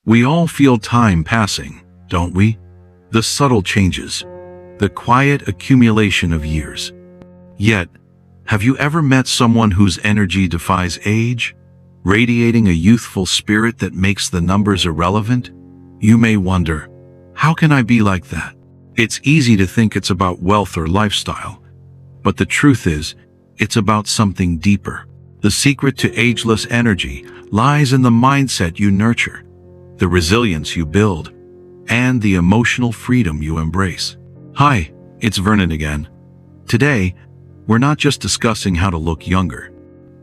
We all feel time passing, don't we? The subtle changes, the quiet accumulation of years. Yet, have you ever met someone whose energy defies age, radiating a youthful spirit that makes the numbers irrelevant? You may wonder, how can I be like that? It's easy to think it's about wealth or lifestyle, but the truth is, it's about something deeper. The secret to ageless energy lies in the mindset you nurture, the resilience you build, and the emotional freedom you embrace. Hi, it's Vernon again. Today, we're not just discussing how to look younger.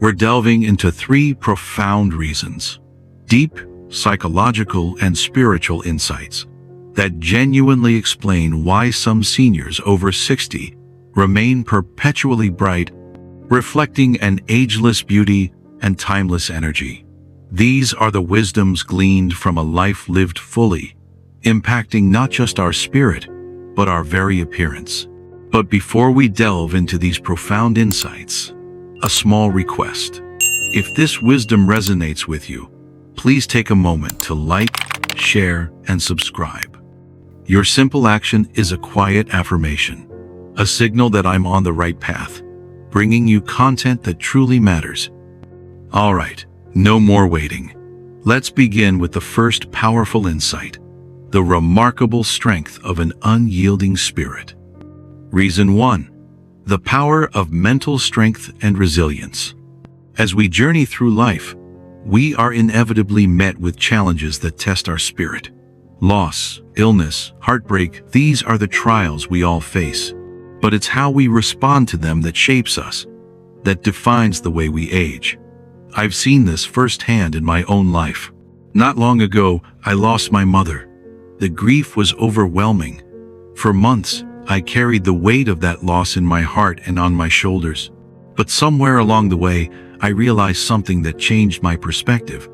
We're delving into 3 profound reasons, deep, psychological, and spiritual insights that genuinely explain why some seniors over 60 remain perpetually bright, reflecting an ageless beauty and timeless energy. These are the wisdoms gleaned from a life lived fully, impacting not just our spirit, but our very appearance. But before we delve into these profound insights, a small request. If this wisdom resonates with you, please take a moment to like, share, and subscribe. Your simple action is a quiet affirmation, a signal that I'm on the right path, bringing you content that truly matters. All right, no more waiting. Let's begin with the first powerful insight, the remarkable strength of an unyielding spirit. Reason 1. The power of mental strength and resilience. As we journey through life, we are inevitably met with challenges that test our spirit. Loss, illness, heartbreak, these are the trials we all face. But it's how we respond to them that shapes us, that defines the way we age. I've seen this firsthand in my own life. Not long ago, I lost my mother. The grief was overwhelming. For months, I carried the weight of that loss in my heart and on my shoulders. But somewhere along the way, I realized something that changed my perspective.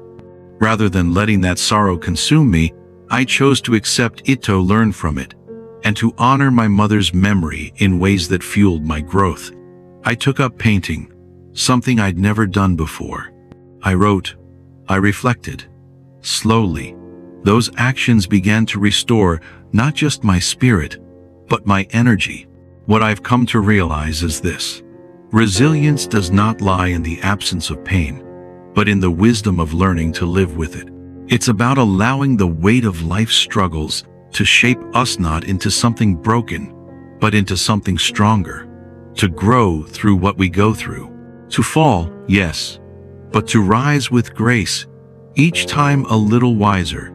Rather than letting that sorrow consume me, I chose to accept it, to learn from it, and to honor my mother's memory in ways that fueled my growth. I took up painting, something I'd never done before. I wrote, I reflected. Slowly, those actions began to restore not just my spirit, but my energy. What I've come to realize is this: resilience does not lie in the absence of pain, but in the wisdom of learning to live with it. It's about allowing the weight of life's struggles to shape us, not into something broken, but into something stronger. To grow through what we go through. To fall, yes, but to rise with grace, each time a little wiser,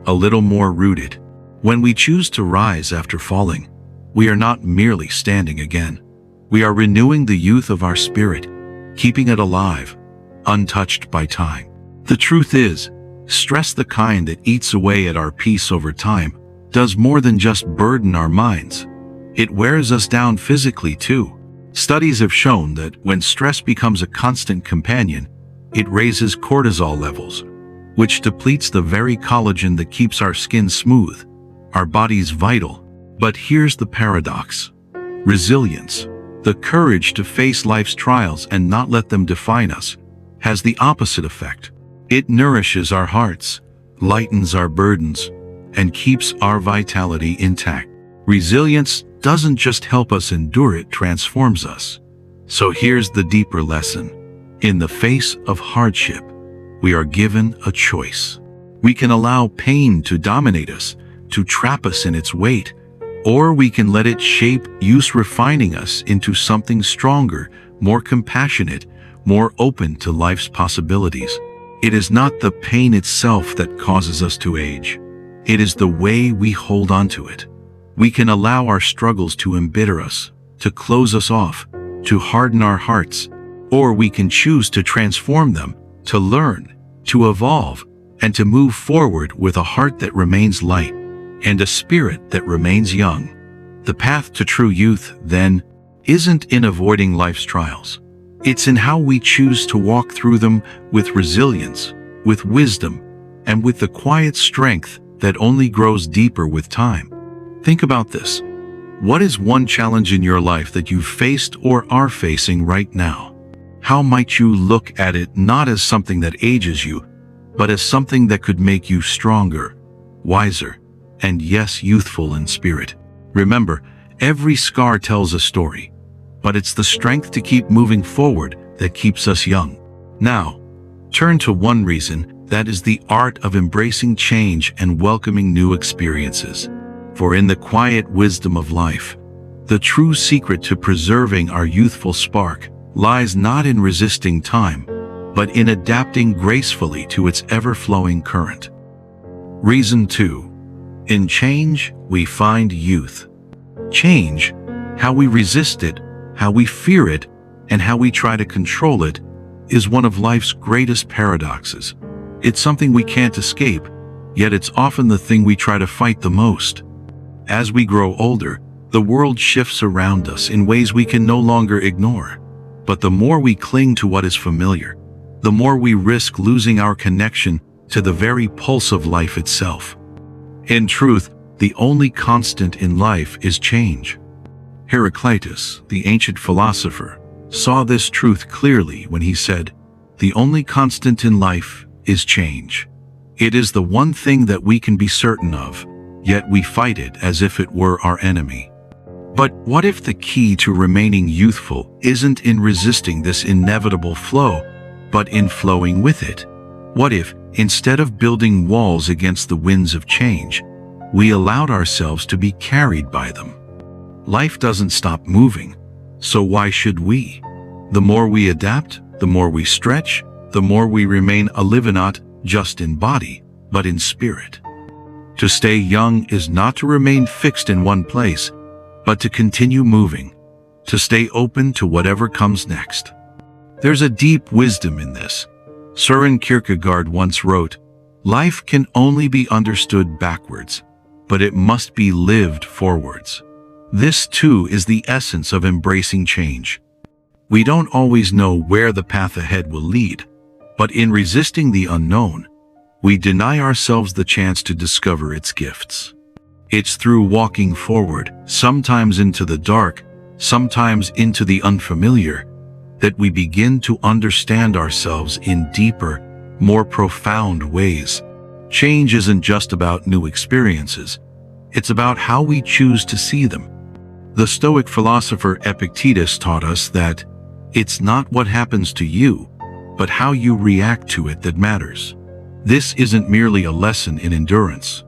a little more rooted. When we choose to rise after falling, we are not merely standing again. We are renewing the youth of our spirit, keeping it alive, untouched by time. The truth is, stress, the kind that eats away at our peace over time, does more than just burden our minds. It wears us down physically too. Studies have shown that when stress becomes a constant companion, it raises cortisol levels, which depletes the very collagen that keeps our skin smooth, our bodies vital. But here's the paradox. Resilience, the courage to face life's trials and not let them define us, has the opposite effect. It nourishes our hearts, lightens our burdens, and keeps our vitality intact. Resilience doesn't just help us endure, it transforms us. So here's the deeper lesson. In the face of hardship, we are given a choice. We can allow pain to dominate us, to trap us in its weight, or we can let it shape us, refining us into something stronger, more compassionate, more open to life's possibilities. It is not the pain itself that causes us to age. It is the way we hold on to it. We can allow our struggles to embitter us, to close us off, to harden our hearts, or we can choose to transform them, to learn, to evolve, and to move forward with a heart that remains light and a spirit that remains young. The path to true youth, then, isn't in avoiding life's trials. It's in how we choose to walk through them with resilience, with wisdom, and with the quiet strength that only grows deeper with time. Think about this. What is one challenge in your life that you've faced or are facing right now? How might you look at it not as something that ages you, but as something that could make you stronger, wiser, and yes, youthful in spirit. Remember, every scar tells a story, but it's the strength to keep moving forward that keeps us young. Now, turn to one reason, that is the art of embracing change and welcoming new experiences. For in the quiet wisdom of life, the true secret to preserving our youthful spark lies not in resisting time, but in adapting gracefully to its ever-flowing current. Reason 2. In change, we find youth. Change, how we resist it, how we fear it, and how we try to control it, is one of life's greatest paradoxes. It's something we can't escape, yet it's often the thing we try to fight the most. As we grow older, the world shifts around us in ways we can no longer ignore. But the more we cling to what is familiar, the more we risk losing our connection to the very pulse of life itself. In truth, the only constant in life is change. Heraclitus, the ancient philosopher, saw this truth clearly when he said, "The only constant in life is change. It is the one thing that we can be certain of, yet we fight it as if it were our enemy." But what if the key to remaining youthful isn't in resisting this inevitable flow, but in flowing with it? What if, instead of building walls against the winds of change, we allowed ourselves to be carried by them? Life doesn't stop moving, so why should we? The more we adapt, the more we stretch, the more we remain alive, not just in body, but in spirit. To stay young is not to remain fixed in one place, but to continue moving, to stay open to whatever comes next. There's a deep wisdom in this. Søren Kierkegaard once wrote, "Life can only be understood backwards, but it must be lived forwards." This too is the essence of embracing change. We don't always know where the path ahead will lead, but in resisting the unknown, we deny ourselves the chance to discover its gifts. It's through walking forward, sometimes into the dark, sometimes into the unfamiliar, that we begin to understand ourselves in deeper, more profound ways. Change isn't just about new experiences, it's about how we choose to see them. The Stoic philosopher Epictetus taught us that it's not what happens to you, but how you react to it that matters. This isn't merely a lesson in endurance.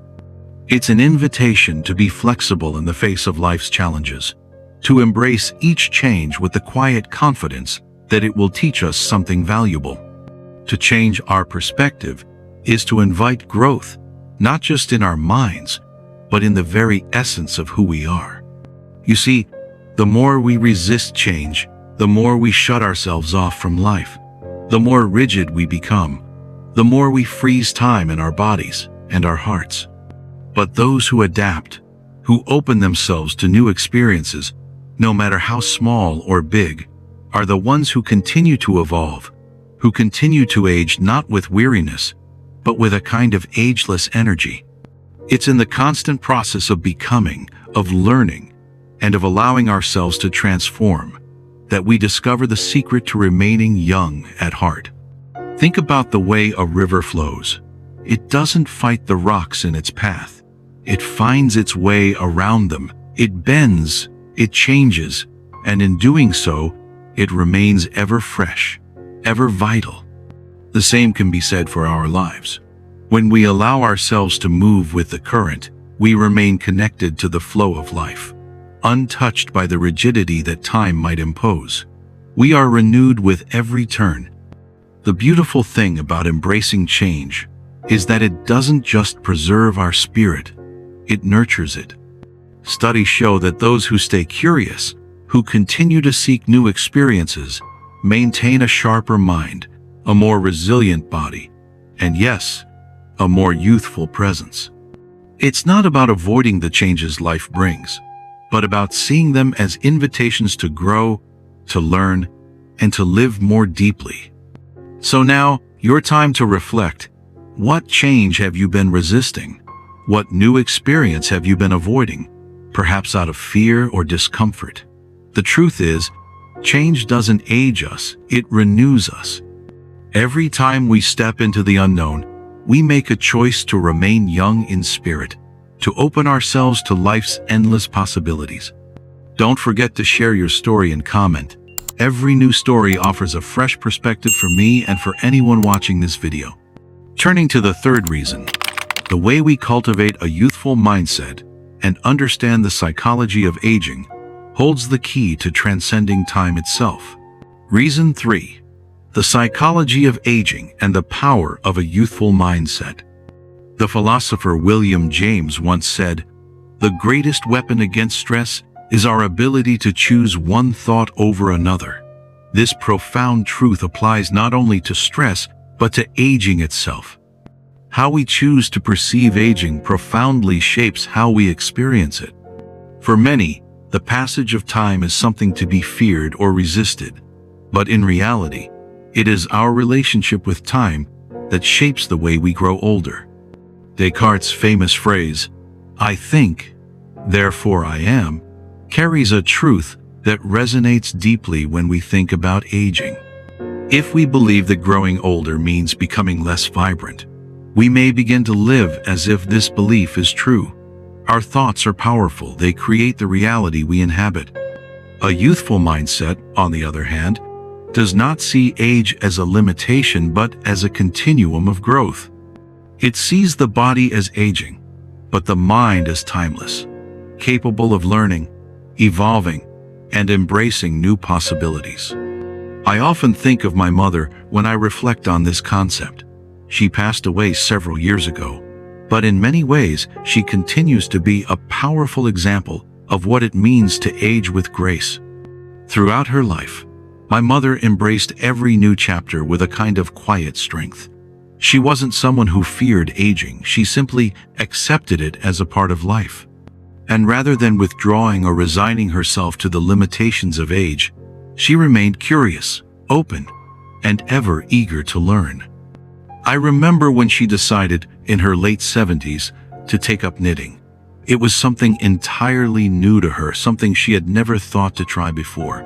It's an invitation to be flexible in the face of life's challenges, to embrace each change with the quiet confidence that it will teach us something valuable. To change our perspective is to invite growth, not just in our minds, but in the very essence of who we are. You see, the more we resist change, the more we shut ourselves off from life. The more rigid we become, the more we freeze time in our bodies and our hearts. But those who adapt, who open themselves to new experiences, no matter how small or big, are the ones who continue to evolve, who continue to age not with weariness, but with a kind of ageless energy. It's in the constant process of becoming, of learning, and of allowing ourselves to transform, that we discover the secret to remaining young at heart. Think about the way a river flows. It doesn't fight the rocks in its path. It finds its way around them. It bends, it changes, and in doing so, it remains ever fresh, ever vital. The same can be said for our lives. When we allow ourselves to move with the current, we remain connected to the flow of life, untouched by the rigidity that time might impose. We are renewed with every turn. The beautiful thing about embracing change is that it doesn't just preserve our spirit, it nurtures it. Studies show that those who stay curious, who continue to seek new experiences, maintain a sharper mind, a more resilient body, and yes, a more youthful presence. It's not about avoiding the changes life brings, but about seeing them as invitations to grow, to learn, and to live more deeply. So now, your time to reflect. What change have you been resisting? What new experience have you been avoiding, perhaps out of fear or discomfort? The truth is, change doesn't age us, it renews us. Every time we step into the unknown, we make a choice to remain young in spirit, to open ourselves to life's endless possibilities. Don't forget to share your story and comment. Every new story offers a fresh perspective for me and for anyone watching this video. Turning to the third reason, the way we cultivate a youthful mindset and understand the psychology of aging holds the key to transcending time itself. Reason 3. The psychology of aging and the power of a youthful mindset. The philosopher William James once said, "The greatest weapon against stress is our ability to choose one thought over another." This profound truth applies not only to stress, but to aging itself. How we choose to perceive aging profoundly shapes how we experience it. For many, the passage of time is something to be feared or resisted, but in reality, it is our relationship with time that shapes the way we grow older. Descartes' famous phrase, "I think, therefore I am," carries a truth that resonates deeply when we think about aging. If we believe that growing older means becoming less vibrant, we may begin to live as if this belief is true. Our thoughts are powerful; they create the reality we inhabit. A youthful mindset, on the other hand, does not see age as a limitation but as a continuum of growth. It sees the body as aging, but the mind as timeless, capable of learning, evolving, and embracing new possibilities. I often think of my mother when I reflect on this concept. She passed away several years ago, but in many ways she continues to be a powerful example of what it means to age with grace. Throughout her life, my mother embraced every new chapter with a kind of quiet strength. She wasn't someone who feared aging; she simply accepted it as a part of life. And rather than withdrawing or resigning herself to the limitations of age, she remained curious, open, and ever eager to learn. I remember when she decided, in her late 70s, to take up knitting. It was something entirely new to her, something she had never thought to try before.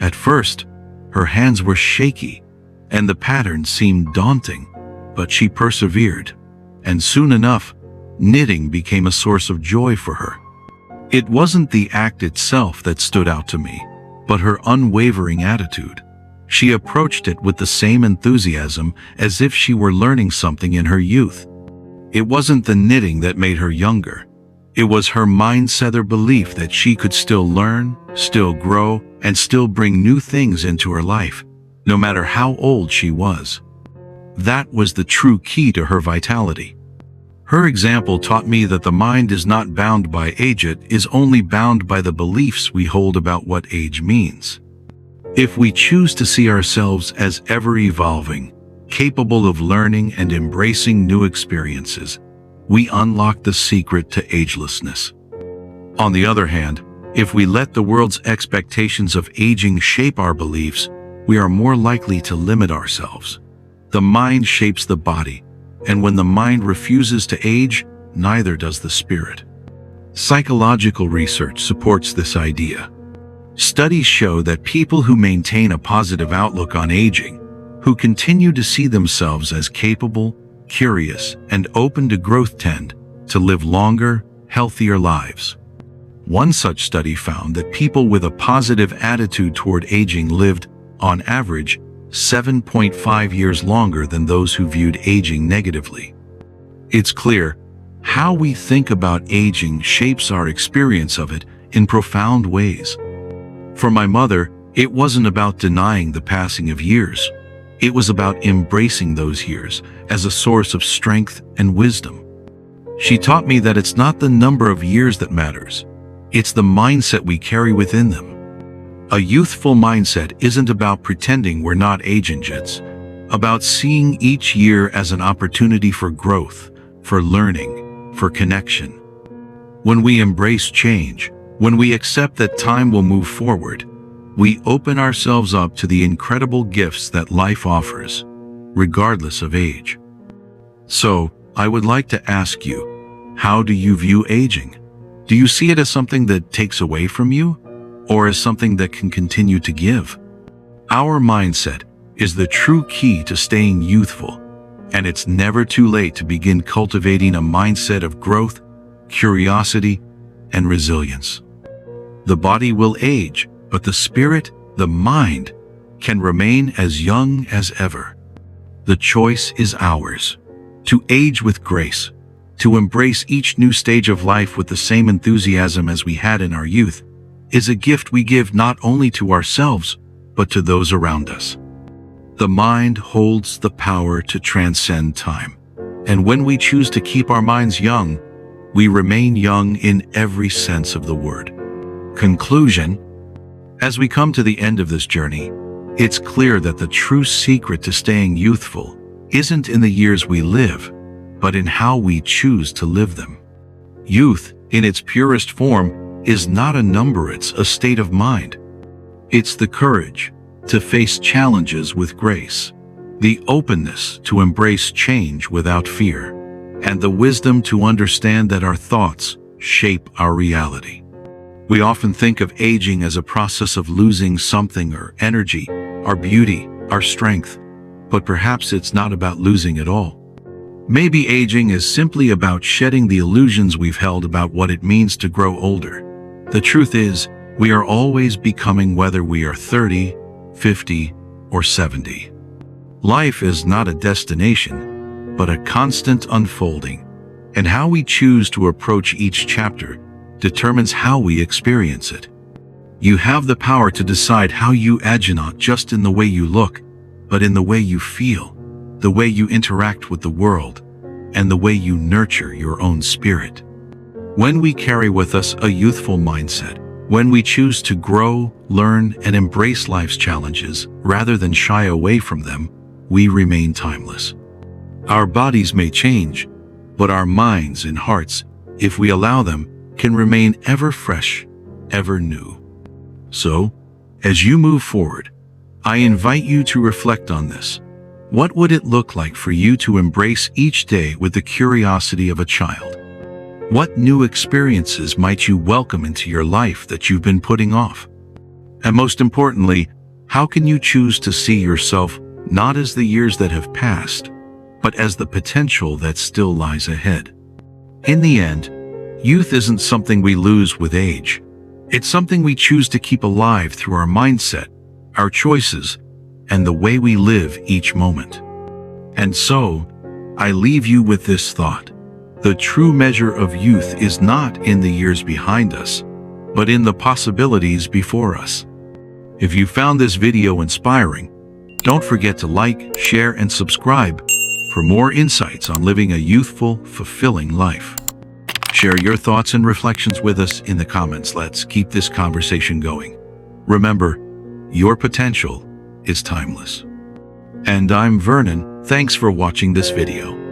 At first, her hands were shaky, and the pattern seemed daunting, but she persevered, and soon enough, knitting became a source of joy for her. It wasn't the act itself that stood out to me, but her unwavering attitude. She approached it with the same enthusiasm as if she were learning something in her youth. It wasn't the knitting that made her younger. It was her mindset or belief that she could still learn, still grow, and still bring new things into her life, no matter how old she was. That was the true key to her vitality. Her example taught me that the mind is not bound by age, it is only bound by the beliefs we hold about what age means. If we choose to see ourselves as ever-evolving, capable of learning and embracing new experiences, we unlock the secret to agelessness. On the other hand, if we let the world's expectations of aging shape our beliefs, we are more likely to limit ourselves. The mind shapes the body, and when the mind refuses to age, neither does the spirit. Psychological research supports this idea. Studies show that people who maintain a positive outlook on aging, who continue to see themselves as capable, curious, and open to growth tend to live longer, healthier lives. One such study found that people with a positive attitude toward aging lived, on average, 7.5 years longer than those who viewed aging negatively. It's clear, how we think about aging shapes our experience of it in profound ways. For my mother, it wasn't about denying the passing of years. It was about embracing those years as a source of strength and wisdom. She taught me that it's not the number of years that matters. It's the mindset we carry within them. A youthful mindset isn't about pretending we're not aging, it's about seeing each year as an opportunity for growth, for learning, for connection. When we embrace change, when we accept that time will move forward, we open ourselves up to the incredible gifts that life offers, regardless of age. So, I would like to ask you, how do you view aging? Do you see it as something that takes away from you, or as something that can continue to give? Our mindset is the true key to staying youthful, And it's never too late to begin cultivating a mindset of growth, curiosity, and resilience. The body will age, but the spirit, the mind, can remain as young as ever. The choice is ours. To age with grace, to embrace each new stage of life with the same enthusiasm as we had in our youth, is a gift we give not only to ourselves, but to those around us. The mind holds the power to transcend time. And when we choose to keep our minds young, we remain young in every sense of the word. Conclusion: as we come to the end of this journey, it's clear that the true secret to staying youthful isn't in the years we live, but in how we choose to live them. Youth, in its purest form, is not a number, it's a state of mind. It's the courage to face challenges with grace, the openness to embrace change without fear, and the wisdom to understand that our thoughts shape our reality. We often think of aging as a process of losing something, our energy, our beauty, our strength, but perhaps it's not about losing it all. Maybe aging is simply about shedding the illusions we've held about what it means to grow older. The truth is, we are always becoming, whether we are 30, 50, or 70. Life is not a destination, but a constant unfolding, and how we choose to approach each chapter determines how we experience it. You have the power to decide how you age, not just in the way you look, but in the way you feel, the way you interact with the world, and the way you nurture your own spirit. When we carry with us a youthful mindset, when we choose to grow, learn, and embrace life's challenges rather than shy away from them, we remain timeless. Our bodies may change, but our minds and hearts, if we allow them, can remain ever fresh, ever new. So, as you move forward, I invite you to reflect on this. What would it look like for you to embrace each day with the curiosity of a child? What new experiences might you welcome into your life that you've been putting off? And most importantly, how can you choose to see yourself not as the years that have passed, but as the potential that still lies ahead? In the end, youth isn't something we lose with age. It's something we choose to keep alive through our mindset, our choices, and the way we live each moment. And so, I leave you with this thought. The true measure of youth is not in the years behind us, but in the possibilities before us. If you found this video inspiring, don't forget to like, share, and subscribe for more insights on living a youthful, fulfilling life. Share your thoughts and reflections with us in the comments. Let's keep this conversation going. Remember, your potential is timeless. And I'm Vernon. Thanks for watching this video.